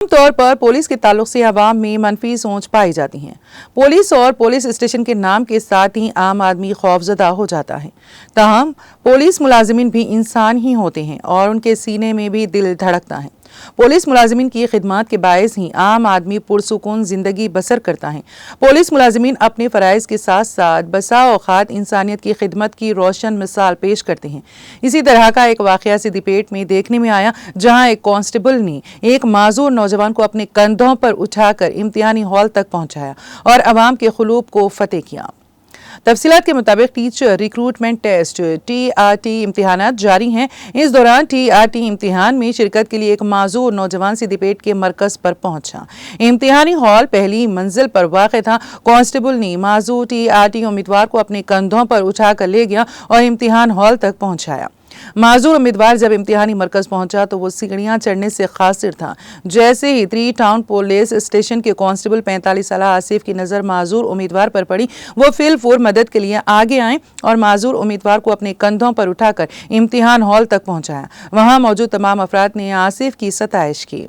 आम तौर पर पुलिस के ताल्लुक से अवाम में मनफी सोच पाई जाती है। पुलिस और पुलिस स्टेशन के नाम के साथ ही आम आदमी खौफजदा हो जाता है। ताहम पुलिस मुलाजिमीन भी इंसान ही होते हैं और उनके सीने में भी दिल धड़कता है। पुलिस मुलाजिमीन की खिदमत के बायस ही आम आदमी पुरसुकून जिंदगी बसर करता है। पुलिस मुलाजिमीन अपने फ़राइज़ के साथ साथ बसा औक़ात इंसानियत की खिदमत की रोशन मिसाल पेश करते हैं। इसी तरह का एक वाक़या सिद्दीपेट में देखने में आया, जहां एक कांस्टेबल ने एक माजूर नौजवान को अपने कंधों पर उठाकर इम्तिहानी हॉल तक पहुंचाया और अवाम के खुलूब को फतेह किया। तफसीलात के मुताबिक टीचर रिक्रूटमेंट टेस्ट TRT इम्तिहानात जारी हैं। इस दौरान TRT इम्तिहान में शिरकत के लिए एक माजूर नौजवान सिद्दीपेट के मरकज पर पहुंचा। इम्तिहानी हॉल पहली मंजिल पर वाक़ था। कांस्टेबल ने माजूर TRT उम्मीदवार को अपने कंधों पर उठाकर ले गया और इम्तिहान हॉल तक पहुंचाया। माजूर उम्मीदवार जब इम्तिहानी मरकज पहुंचा तो वो सीढ़ियां चढ़ने से कासिर था। जैसे ही 3 टाउन पुलिस स्टेशन के कांस्टेबल 45 साल आसिफ की नज़र माजूर उम्मीदवार पर पड़ी, वो फिलफूर मदद के लिए आगे आए और माजूर उम्मीदवार को अपने कंधों पर उठाकर इम्तिहान हॉल तक पहुंचाया। वहां मौजूद तमाम अफराद ने आसिफ की सताइश की।